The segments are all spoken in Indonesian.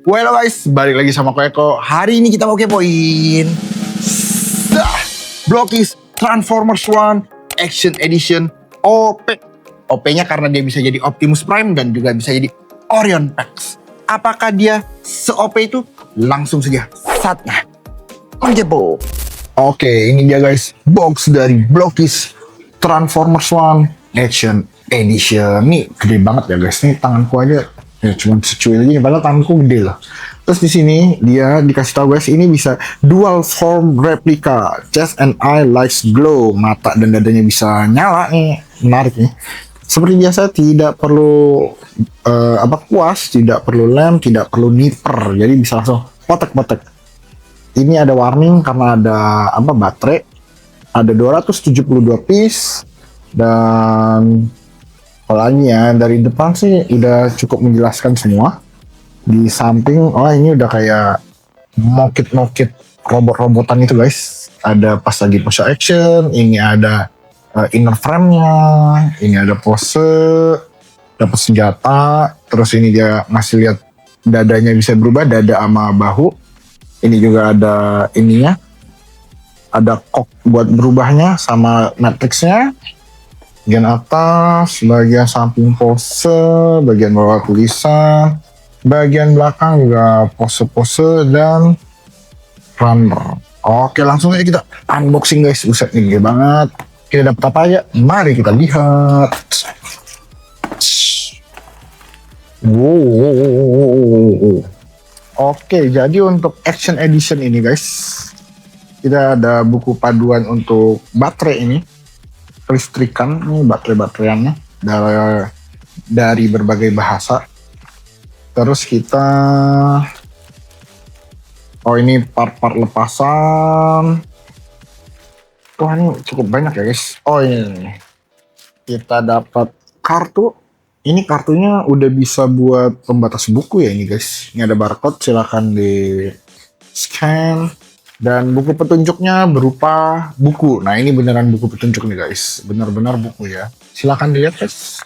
Well guys, balik lagi sama aku Eko. Hari ini kita mau kepoin Blockys Transformers One Action Edition OP. OP-nya karena dia bisa jadi Optimus Prime dan juga bisa jadi Orion Pax. Apakah dia se-OP itu? Langsung saja saatnya mengepo. Oke, ini dia guys, box dari Blockys Transformers One Action Edition. Nih gede banget ya guys. Nih tanganku aja ya cuma secuil aja, padahal tanganku gede lah. Terus di sini dia dikasih tahu guys, ini bisa dual form replica, chest and eye lights glow, mata dan dadanya bisa nyala nih, menarik nih. Seperti biasa tidak perlu kuas, tidak perlu lem, tidak perlu nipper, jadi bisa langsung potek-potek. Ini ada warning karena ada baterai, ada 272 piece dan polanya dari depan sih udah cukup menjelaskan semua. Di samping, ini udah kayak mokit-mokit robot-robotan itu guys. Ada pas lagi pose action, ini ada inner frame-nya, ini ada pose, dapat senjata, terus ini dia ngasih lihat dadanya bisa berubah, dada sama bahu. Ini juga ada ininya, ada kok buat berubahnya sama matrixnya. Bagian atas, bagian samping pose, bagian bawah tulisan, bagian belakang juga pose-pose dan runner. Oke, langsung aja kita unboxing guys. Buset, ini gede banget. Kita dapat apa aja? Mari kita lihat. Wow. Oke, jadi untuk Action Edition ini guys, kita ada buku paduan untuk baterai ini. Listrikan nih baterai-bateraiannya dari berbagai bahasa. Terus kita ini part-part lepasan. Wah, ini cukup banyak ya guys. Ini kita dapat kartu. Ini kartunya udah bisa buat pembatas buku ya ini guys. Ini ada barcode, silakan di scan. Dan buku petunjuknya berupa buku. Nah, ini beneran buku petunjuk nih guys. Benar-benar buku ya. Silakan dilihat guys.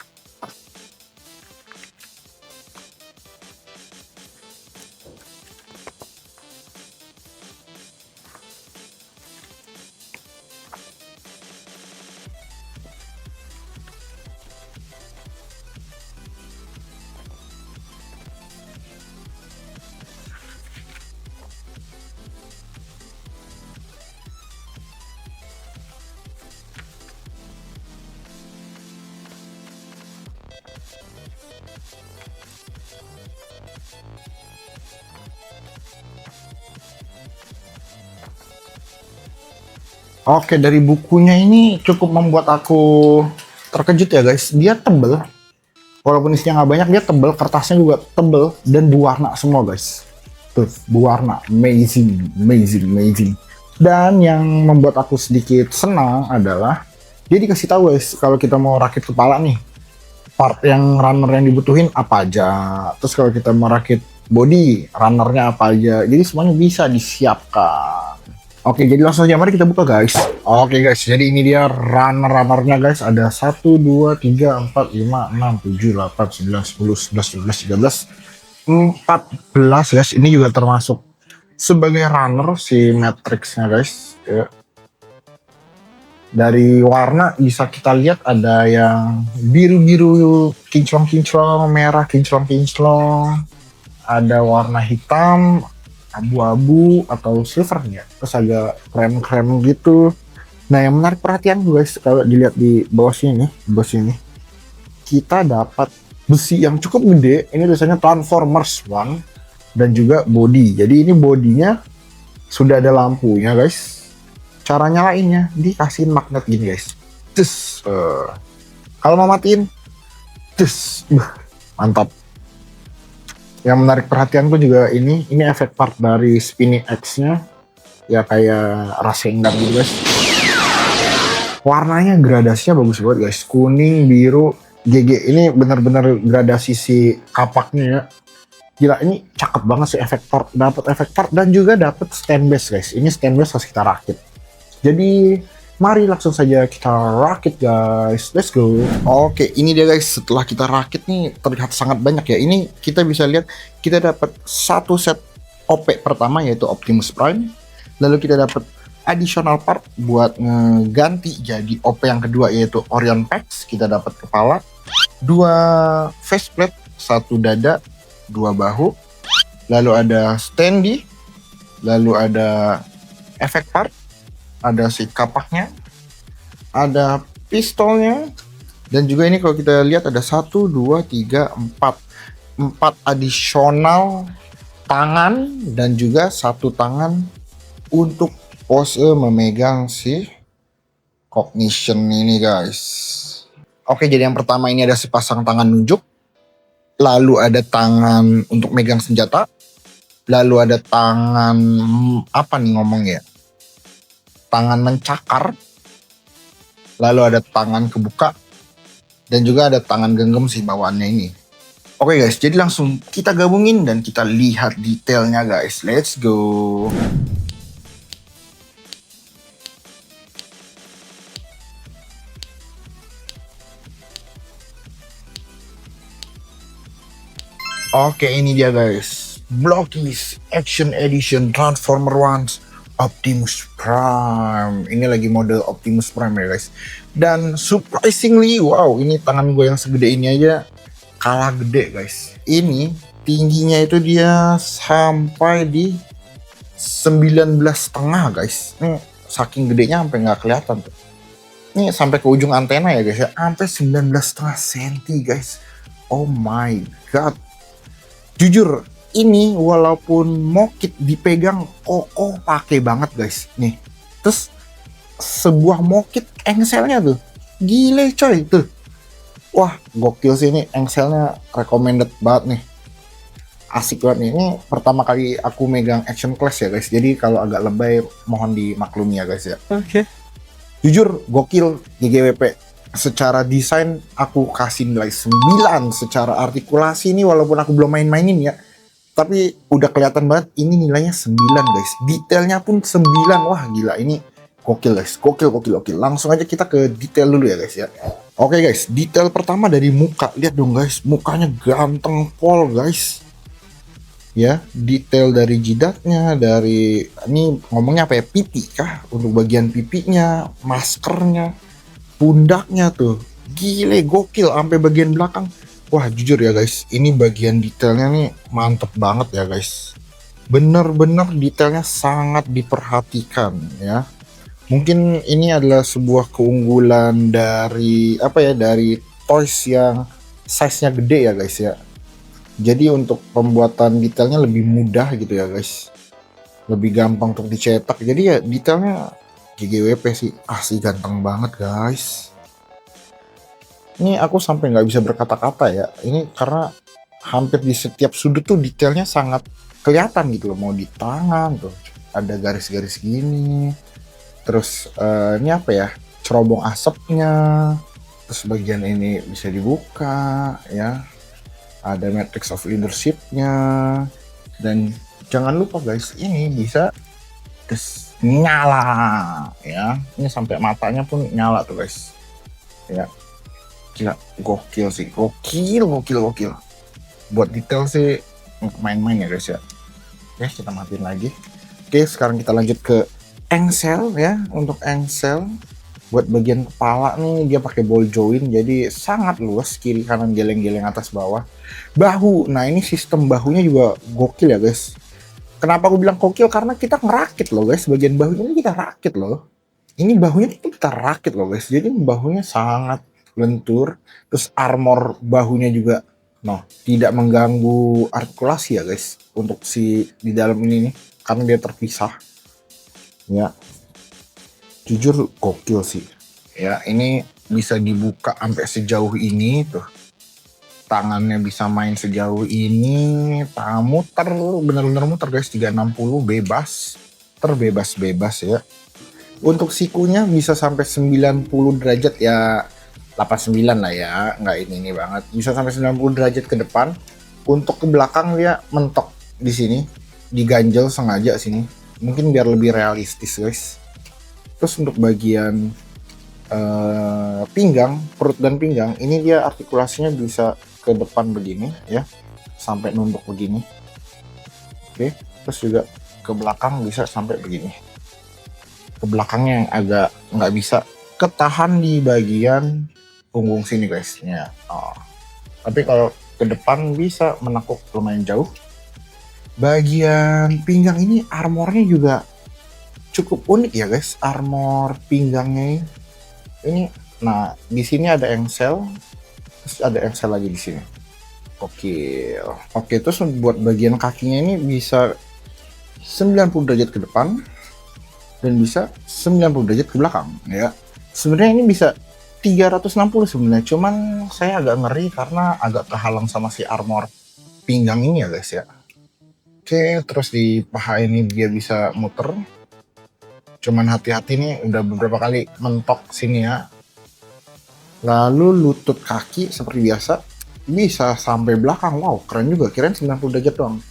Oke, dari bukunya ini cukup membuat aku terkejut ya guys. Dia tebel, walaupun isinya nggak banyak, dia tebel, kertasnya juga tebel dan berwarna semua guys. Tuh, berwarna, amazing. Dan yang membuat aku sedikit senang adalah dia dikasih tahu guys, kalau kita mau rakit kepala nih, part yang runner yang dibutuhin apa aja. Terus kalau kita mau rakit body, runnernya apa aja. Jadi semuanya bisa disiapkan. Oke, jadi langsung aja mari kita buka guys. Oke guys, jadi ini dia runner-runnernya guys. Ada 1, 2, 3, 4, 5, 6, 7, 8, 9, 10, 11, 12, 13, 14 guys. Ini juga termasuk sebagai runner si Matrix-nya guys. Ya. Dari warna bisa kita lihat ada yang biru-biru kinclong-kinclong, merah kinclong-kinclong. Ada warna hitam, abu-abu atau silver ya, terus agak krem-krem gitu. Nah, yang menarik perhatian guys, kalau dilihat di bawah sini, kita dapat besi yang cukup gede. Ini biasanya Transformers One dan juga body. Jadi ini bodinya sudah ada lampunya guys. Cara nyalainnya dikasihin magnet gini guys. Kalau mau matiin, mantap. Yang menarik perhatianku juga ini efek part dari spinning X-nya. Ya kayak Rasengan gitu guys. Warnanya gradasinya bagus banget guys. Kuning, biru, GG. Ini benar-benar gradasi si kapaknya ya. Gila, ini cakep banget sih efek part. Dapat efek part dan juga dapat stand base guys. Ini stand base harus kita rakit. Jadi Mari langsung saja kita rakit guys, let's go. Oke, ini dia guys, setelah kita rakit nih terlihat sangat banyak ya. Ini kita bisa lihat kita dapat satu set OP pertama yaitu Optimus Prime. Lalu kita dapat additional part buat ngeganti jadi OP yang kedua yaitu Orion Pax. Kita dapat kepala, 2 faceplate, 1 dada, 2 bahu. Lalu ada standee, lalu ada efek part, ada si kapaknya, ada pistolnya, dan juga ini kalau kita lihat ada 1, 2, 3, 4 additional tangan dan juga 1 tangan untuk pose memegang si Cognition ini guys. Oke, jadi yang pertama ini ada sepasang tangan nunjuk, lalu ada tangan untuk megang senjata, lalu ada tangan apa nih ngomongnya, tangan mencakar, lalu ada tangan kebuka, dan juga ada tangan genggam si bawaannya ini. Oke guys, jadi langsung kita gabungin dan kita lihat detailnya guys. Let's go. Oke, ini dia guys. Blockies Action Edition Transformer Ones Optimus Prime. Ini lagi model Optimus Prime ya guys. Dan surprisingly, wow, ini tangan gue yang segede ini aja kalah gede guys. Ini tingginya itu dia sampai di 19,5 guys. Ini saking gedenya sampai nggak kelihatan tuh. Ini sampai ke ujung antena ya guys ya. Sampai 19,5 cm guys. Oh my god. Jujur, ini walaupun mokit dipegang kokoh pakai banget guys. Nih, terus sebuah mokit engselnya tuh, gile coy tuh. Wah, gokil sih ini, engselnya recommended banget nih. Asik banget nih. Ini pertama kali aku megang Action Class ya guys. Jadi kalau agak lebay mohon dimaklumi ya guys ya. Oke. Jujur, gokil GGWP. Secara desain aku kasih nilai 9, secara artikulasi ini walaupun aku belum main-mainin ya, tapi udah kelihatan banget ini nilainya 9 guys. Detailnya pun 9. Wah gila, ini gokil guys, gokil. Langsung aja kita ke detail dulu ya guys ya. Oke guys, detail pertama dari muka. Lihat dong guys, mukanya ganteng pol guys. Ya, detail dari jidatnya, dari ini ngomongnya apa ya, pipi kah, untuk bagian pipinya, maskernya, pundaknya tuh gile gokil sampai bagian belakang. Wah jujur ya guys, ini bagian detailnya nih mantep banget ya guys. Bener-bener detailnya sangat diperhatikan ya. Mungkin ini adalah sebuah keunggulan dari apa ya, dari toys yang size-nya gede ya guys ya. Jadi untuk pembuatan detailnya lebih mudah gitu ya guys, lebih gampang untuk dicetak. Jadi ya detailnya GGWP sih, asli ganteng banget guys. Ini aku sampai nggak bisa berkata-kata ya. Ini karena hampir di setiap sudut tuh detailnya sangat kelihatan gitu loh. Mau di tangan tuh ada garis-garis gini. Terus ini apa ya? Cerobong asapnya. Terus bagian ini bisa dibuka ya. Ada matrix of leadership-nya. Dan jangan lupa guys, ini bisa terus nyala ya. Ini sampai matanya pun nyala tuh guys ya. Gila, gokil sih, gokil. Buat detail sih main-main ya guys ya. Oke, kita matiin lagi. Oke, sekarang kita lanjut ke engsel ya. Untuk engsel buat bagian kepala nih dia pakai ball joint, jadi sangat luas, kiri kanan geleng-geleng atas bawah. Bahu, nah ini sistem bahunya juga gokil ya guys. Kenapa aku bilang gokil? Karena kita ngerakit loh guys, bagian bahunya ini kita rakit loh. Ini bahunya kita rakit loh guys, jadi bahunya sangat lentur. Terus armor bahunya juga tidak mengganggu artikulasi ya guys, untuk si di dalam ini nih, karena dia terpisah ya. Jujur gokil sih ya. Ini bisa dibuka sampai sejauh ini tuh, tangannya bisa main sejauh ini, tangan muter, bener-bener muter guys, 360 bebas, terbebas-bebas ya. Untuk sikunya bisa sampai 90 derajat ya, 89 lah ya, nggak ini banget, bisa sampai 90 derajat ke depan. Untuk ke belakang dia mentok di sini, diganjel sengaja sini, mungkin biar lebih realistis guys Terus untuk bagian pinggang, perut dan pinggang, ini dia artikulasinya bisa ke depan begini ya, sampai nunduk begini. Oke, terus juga ke belakang bisa sampai begini. Ke belakangnya yang agak nggak bisa ketahan di bagian punggung sini guys ya. Tapi kalau ke depan bisa menekuk lumayan jauh. Bagian pinggang ini armornya juga cukup unik ya guys, armor pinggangnya ini. Nah di sini ada engsel, terus ada engsel lagi di sini. Oke, terus buat bagian kakinya ini bisa 90 derajat ke depan dan bisa 90 derajat ke belakang ya. Sebenarnya ini bisa 360 sebenarnya, cuman saya agak ngeri karena agak kehalang sama si armor pinggang ini ya guys ya. Oke, terus di paha ini dia bisa muter. Cuman hati-hati nih, udah beberapa kali mentok sini ya. Lalu lutut kaki seperti biasa bisa sampai belakang. Wow, keren juga. Kirain 90 derajat doang.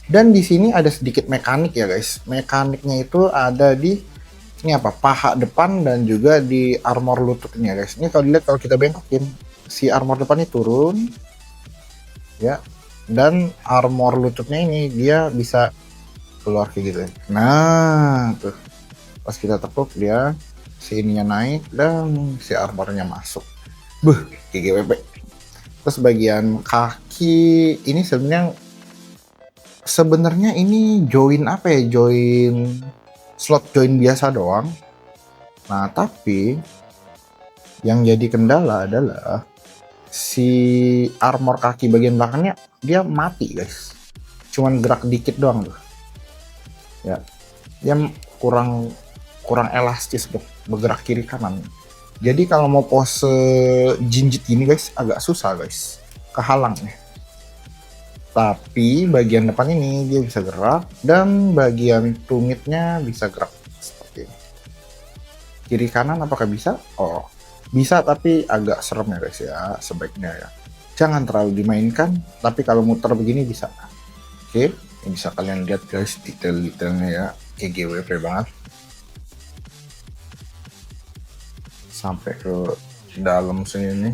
Dan di sini ada sedikit mekanik ya guys. Mekaniknya itu ada di ini apa? Paha depan dan juga di armor lututnya guys. Ini kalau dilihat, kalau kita bengkokin, si armor depannya turun ya. Dan armor lututnya ini dia bisa keluar kayak gitu. Nah, tuh. Pas kita tepuk dia si ininya naik dan si armornya masuk. GGWP. Terus bagian kaki ini sebenarnya ini join apa ya? Join slot join biasa doang. Nah, tapi yang jadi kendala adalah si armor kaki bagian belakangnya dia mati, guys. Cuman gerak dikit doang tuh. Ya. Dia kurang elastis untuk bergerak kiri kanan. Jadi kalau mau pose jinjit ini guys agak susah guys, kehalang ya. Tapi bagian depan ini dia bisa gerak dan bagian tumitnya bisa gerak seperti ini. Kiri kanan apakah bisa? Oh, bisa tapi agak serem ya guys ya, sebaiknya ya. Jangan terlalu dimainkan, tapi kalau muter begini bisa. Oke, ini bisa kalian lihat guys detail-detailnya ya, GGWP banget. Sampai ke dalam sini.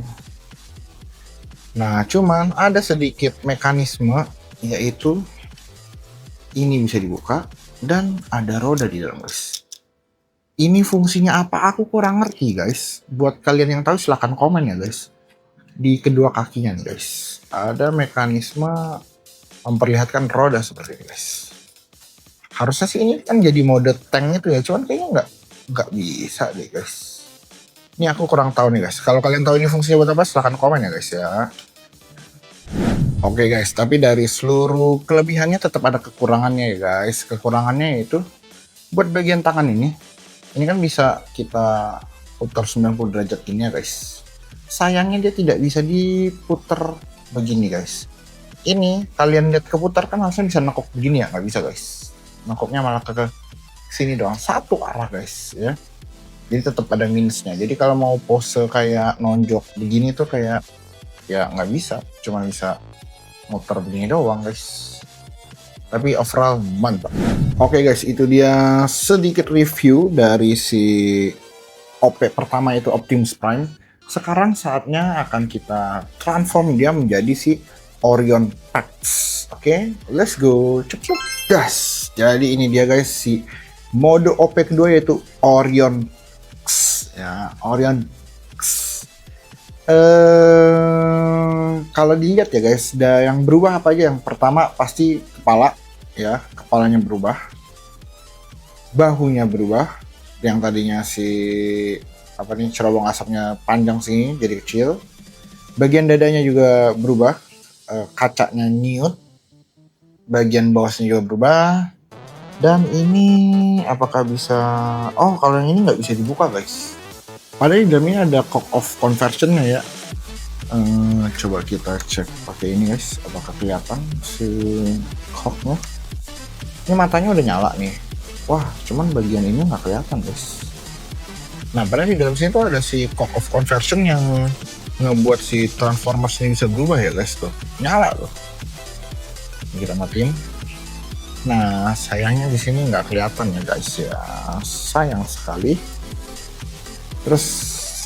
Nah, cuman ada sedikit mekanisme, yaitu ini bisa dibuka dan ada roda di dalam guys. Ini fungsinya apa? Aku kurang ngerti guys. Buat kalian yang tahu silahkan komen ya guys. Di kedua kakinya nih guys, ada mekanisme memperlihatkan roda seperti ini guys. Harusnya sih ini kan jadi mode tank itu ya, cuman kayaknya nggak bisa deh guys. Ini aku kurang tahu nih guys. Kalau kalian tahu ini fungsinya buat apa, silahkan komen ya guys ya. Oke guys, tapi dari seluruh kelebihannya tetap ada kekurangannya ya guys. Kekurangannya itu buat bagian tangan ini kan bisa kita putar 90 derajat gini ya guys. Sayangnya dia tidak bisa diputar begini guys. Ini kalian lihat keputar kan harusnya bisa nekuk begini ya, nggak bisa guys. Nekuknya malah ke sini doang, satu arah guys ya. Jadi tetap ada minusnya. Jadi kalau mau pose kayak nonjok begini tuh kayak ya nggak bisa, cuma bisa muter begini doang guys. Tapi overall mantap. Oke guys, itu dia sedikit review dari si OP pertama itu Optimus Prime. Sekarang saatnya akan kita transform dia menjadi si Orion Pax. Oke, let's go. Cepet gas. Jadi ini dia guys si mode OP kedua yaitu Orion ya, Orion. Kalau dilihat ya guys, yang berubah apa aja? Yang pertama pasti kepala ya, kepalanya berubah, bahunya berubah, yang tadinya si apa nih cerobong asapnya panjang sini jadi kecil, bagian dadanya juga berubah, kacanya nyiut, bagian bawahnya juga berubah. Dan ini apakah bisa, oh kalau yang ini nggak bisa dibuka guys, padahal di dalamnya ada cock of conversionnya ya. Coba kita cek pakai ini guys, apakah kelihatan si cocknya. Ini matanya udah nyala nih, wah cuman bagian ini nggak kelihatan guys. Nah padahal di dalam sini tuh ada si cock of conversion yang ngebuat si transformers ini bisa berubah ya guys, tuh nyala tuh. Kita matiin. Nah, sayangnya di sini nggak kelihatan ya guys ya. Sayang sekali. Terus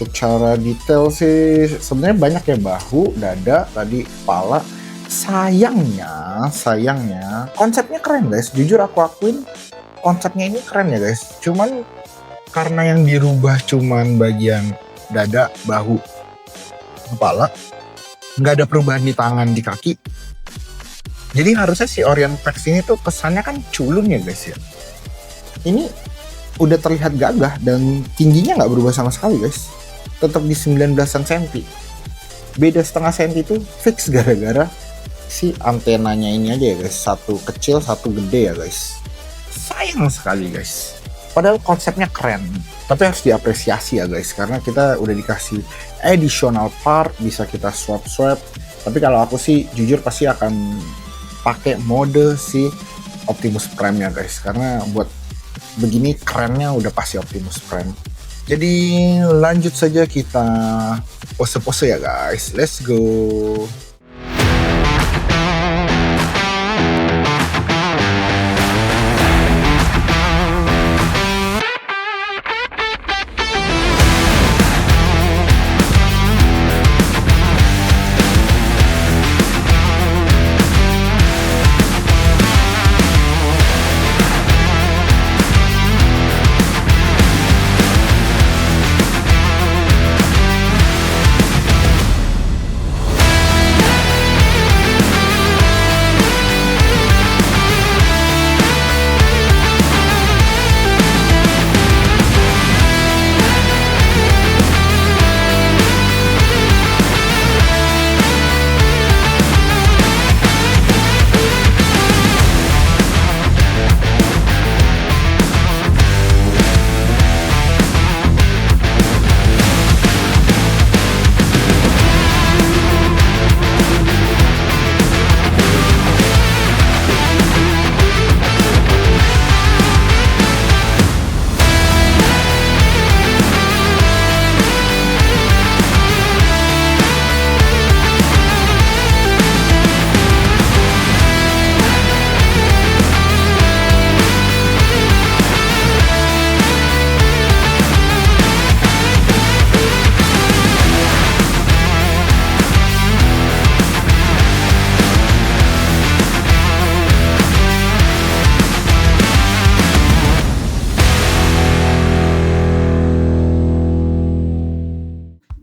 secara detail sih sebenarnya banyak ya, bahu, dada, tadi kepala. Sayangnya konsepnya keren guys. Jujur aku akuin konsepnya ini keren ya guys. Cuman karena yang dirubah cuman bagian dada, bahu, kepala, nggak ada perubahan di tangan, di kaki. Jadi harusnya si Orion Pax ini tuh kesannya kan culun ya guys ya. Ini udah terlihat gagah dan tingginya nggak berubah sama sekali guys. Tetap di 19-an cm. Beda setengah senti itu fix gara-gara si antenanya ini aja ya guys. Satu kecil, satu gede ya guys. Sayang sekali guys. Padahal konsepnya keren. Tapi harus diapresiasi ya guys. Karena kita udah dikasih additional part. Bisa kita swap-swap. Tapi kalau aku sih jujur pasti akan pakai mode si Optimus Prime ya guys, karena buat begini kerennya udah pasti Optimus Prime. Jadi lanjut saja kita pose-pose ya guys, let's go.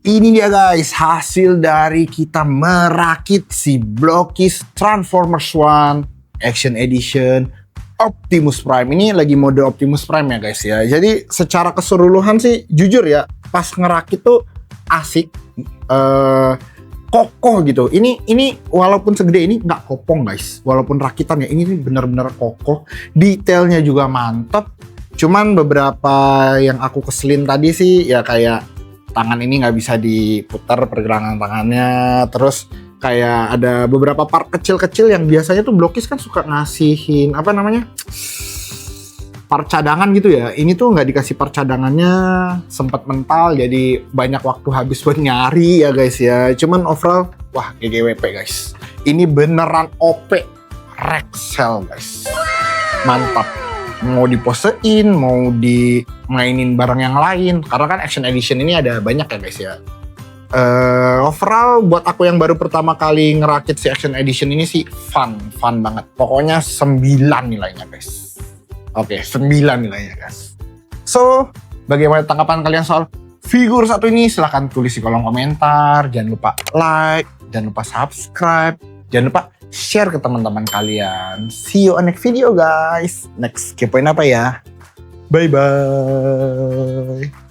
Ini dia guys, hasil dari kita merakit si Blockis Transformers One Action Edition Optimus Prime. Ini lagi mode Optimus Prime ya guys ya. Jadi secara keseluruhan sih jujur ya, pas ngerakit tuh asik, kokoh gitu. Ini walaupun segede ini nggak kopong guys. Walaupun rakitannya ini bener-bener kokoh. Detailnya juga mantep. Cuman beberapa yang aku keselin tadi sih ya kayak tangan ini nggak bisa diputar pergelangan tangannya, terus kayak ada beberapa part kecil-kecil yang biasanya tuh Blockis kan suka ngasihin apa namanya part cadangan gitu ya. Ini tuh nggak dikasih part cadangannya, sempat mental, jadi banyak waktu habis buat nyari ya guys ya. Cuman overall wah GGWP guys, ini beneran OP Rexel guys, mantap. Mau diposein, mau dimainin barang yang lain. Karena kan Action Edition ini ada banyak ya guys ya. Overall buat aku yang baru pertama kali ngerakit si Action Edition ini sih fun banget. Pokoknya 9 nilainya guys. Oke, 9 nilainya guys. So, bagaimana tanggapan kalian soal figur satu ini? Silahkan tulis di kolom komentar. Jangan lupa like, jangan lupa subscribe, jangan lupa share ke teman-teman kalian. See you on next video guys. Next kepoin apa ya? Bye bye.